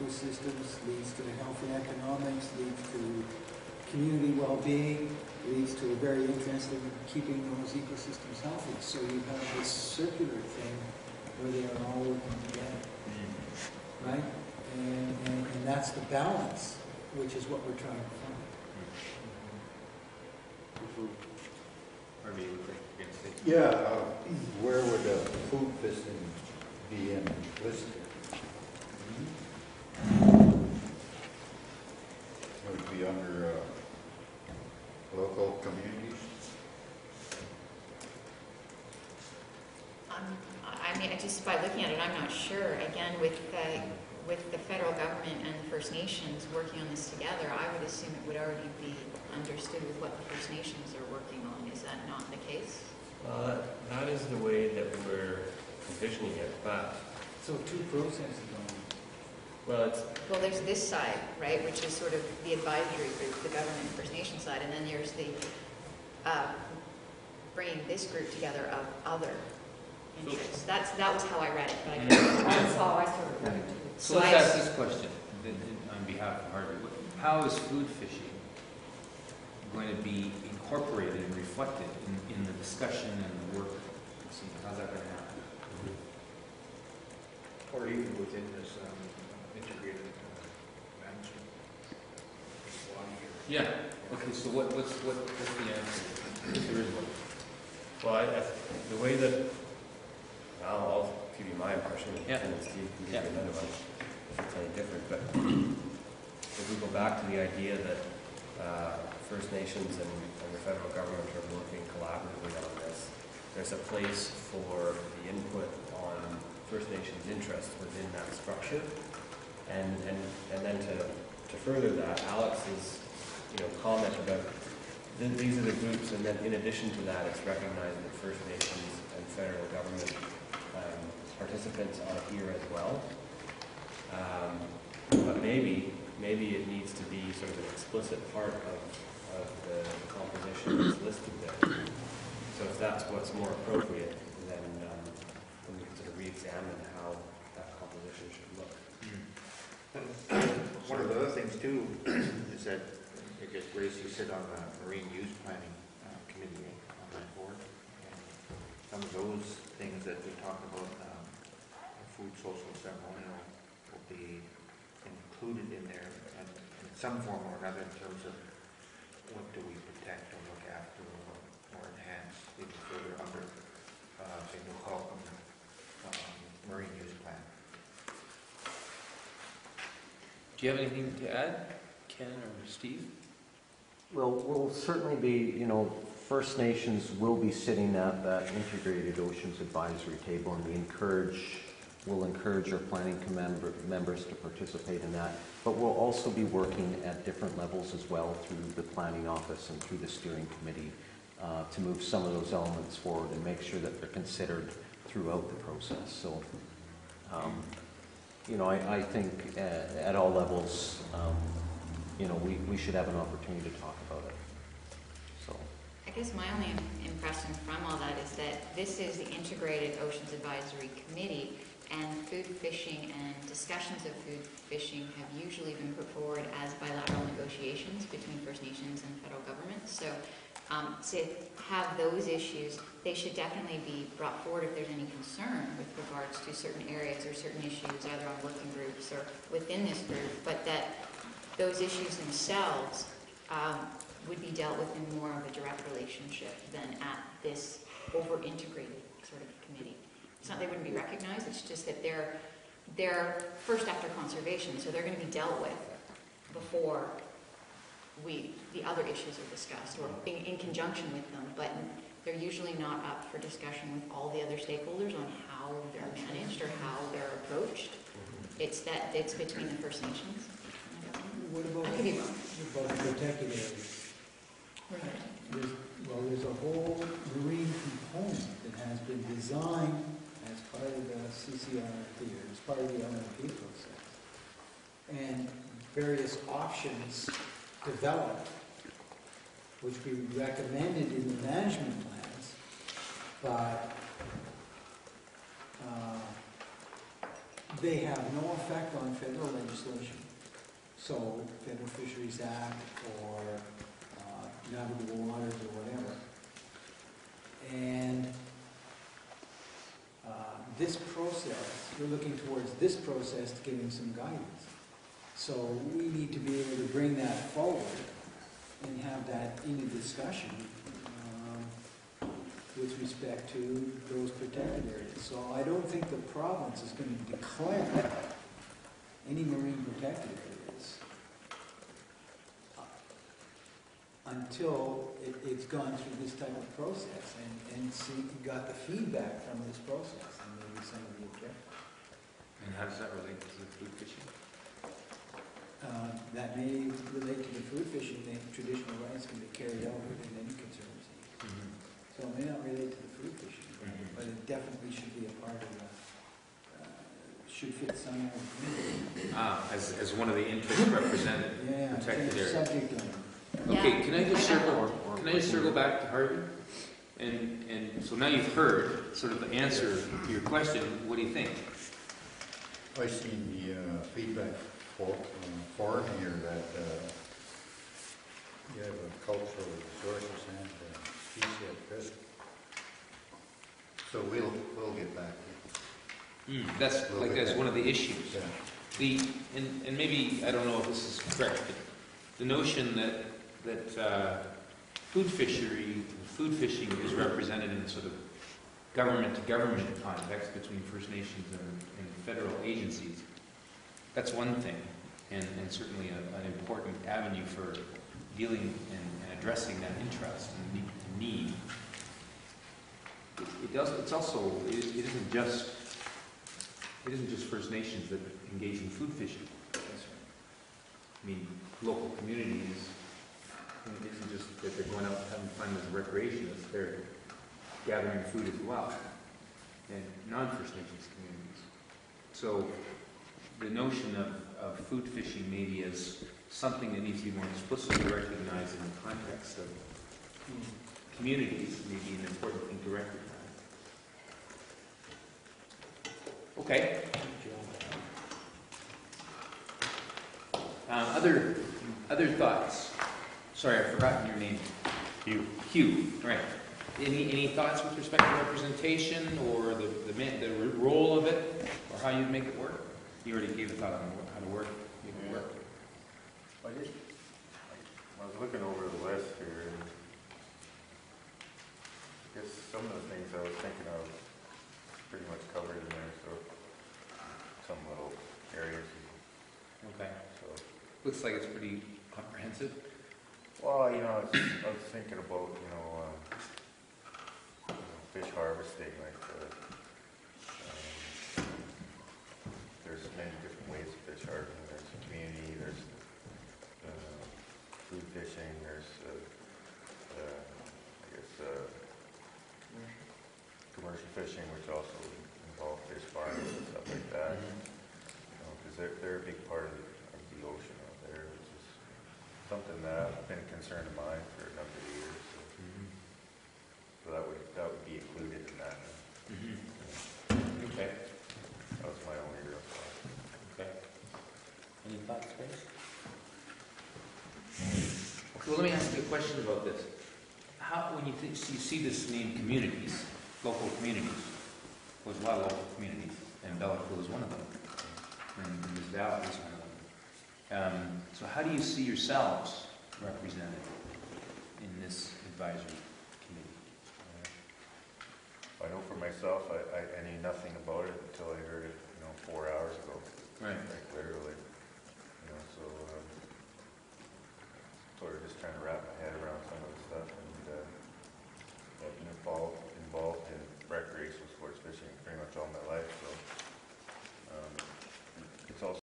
ecosystems, leads to healthy economics, leads to community well-being, leads to a very interest in keeping those ecosystems healthy. So you have this circular thing where they are all working together, right? And that's the balance, which is what we're trying to find. Yeah, where would the food fisting be in listed? Would it be under local communities? I mean, just by looking at it, I'm not sure. Again, with the federal government and the First Nations working on this together, I would assume it would already be understood with what the First Nations are working on. Is that not the case? That is the way that we're envisioning it, but... So two processes going on. Well, there's this side, right, which is sort of the advisory group, the government and First Nation side, and then there's the bringing this group together of other interests. That was how I read it, but that's how I sort of read it. So let's ask this question on behalf of Harvard. How is food fishing going to be incorporated and reflected in the discussion and the work? How's that going to happen? Or even within this integrated management? Yeah. Okay, so what's the answer? If there is one. well, the way that... I'll give you my impression, and Steve can give you another one if it's any different. But if we go back to the idea that First Nations and the federal government are working collaboratively on this, there's a place for the input on First Nations interest within that structure, and then to further that, Alex's comment about these are the groups, and then in addition to that, it's recognized that First Nations and federal government participants are here as well. But maybe it needs to be sort of an explicit part of the composition that's listed there. So if that's what's more appropriate, then we can sort of re-examine how that composition should look. One of the other things too is that, I guess, Grace, you sit on the Marine Use Planning Committee on that board. And some of those things that we talk about, food, social, ceremonial, will be included in there and in some form or another in terms of what do we protect or look after or enhance even further under, say, the Holcomb Marine Use Plan. Do you have anything to add, Ken or Steve? Well, we'll certainly be, First Nations will be sitting at that integrated oceans advisory table, and we'll encourage our planning members to participate in that. But we'll also be working at different levels as well through the planning office and through the steering committee to move some of those elements forward and make sure that they're considered throughout the process. So, I think at all levels, we should have an opportunity to talk about it. So, I guess my only impression from all that is that this is the Integrated Oceans Advisory Committee, and food fishing and discussions of food fishing have usually been put forward as bilateral negotiations between First Nations and federal government. So to have those issues, they should definitely be brought forward if there's any concern with regards to certain areas or certain issues, either on working groups or within this group, but that those issues themselves would be dealt with in more of a direct relationship than at this over-integrated sort of committee. It's not they wouldn't be recognized, it's just that they're first after conservation, so they're going to be dealt with before the other issues are discussed, or in conjunction with them, but they're usually not up for discussion with all the other stakeholders on how they're managed or how they're approached. It's between the First Nations. What about the protected areas? Right. There's a whole marine component that has been designed as part of the CCRT, or as part of the LNP process. And various options developed, which we recommended in the management plans, but they have no effect on federal legislation. So, Federal Fisheries Act or navigable waters or whatever. And this process, we're looking towards this process to giving some guidance. So we need to be able to bring that forward and have that in a discussion with respect to those protected areas. So I don't think the province is going to declare any marine protected areas until it's gone through this type of process and got the feedback from this process and maybe some of the objectives. And how does that relate to the food fishing? That may relate to the food fishing, the traditional rights can be carried out within any conservancy. So it may not relate to the food fishing, but it definitely should be a part of the, should fit some of the As one of the interests represented, protected yeah, areas. subject line. Okay, can I just Yeah. circle back to Harvey? And so now you've heard sort of the answer to your question. What do you think? I seen the feedback form here that you have a cultural resources and species at risk. So we'll get back to you. That's one of the issues. Yeah. And maybe, I don't know if this is correct, but the notion that food fishing is represented in sort of government-to-government context between First Nations and federal agencies. That's one thing, and certainly an important avenue for dealing and addressing that interest and need. It isn't just First Nations that engage in food fishing. I mean, local communities, it isn't just that they're going out and having fun as recreationists, they're gathering food as well, and non-First Nations communities. So the notion of food fishing maybe as something that needs to be more explicitly recognized in the context of communities may be an important thing to recognize. Okay. Other thoughts? Sorry, I've forgotten your name. Hugh. Right. Any thoughts with respect to representation or the role of it, or how you'd make it work? You already gave a thought on how to make it work. I was looking over the list here, and I guess some of the things I was thinking of pretty much covered in there, so some little areas. Okay. So, Looks like it's pretty comprehensive. well, I was thinking about, fish harvesting, like, there's many different ways of fish harvesting. There's community, there's food fishing, there's, commercial fishing, which also involves fish farms and stuff like that. Because they're a big part of the ocean out there, which is something that I've been a concern of mine for a number of years. So that would be included in that. Okay. That was my only real thought. Okay. Any thoughts, guys? Okay, well, let me ask you a question about this. When you see this name communities, local communities, there's a lot of local communities, and Lobelco is one of them, and Ms. Dow is one of them. So how do you see yourselves represented in this advisory committee? I know for myself, I knew nothing about it until I heard it, 4 hours ago. Right. Like literally. So sort of just trying to wrap my head around some of the stuff.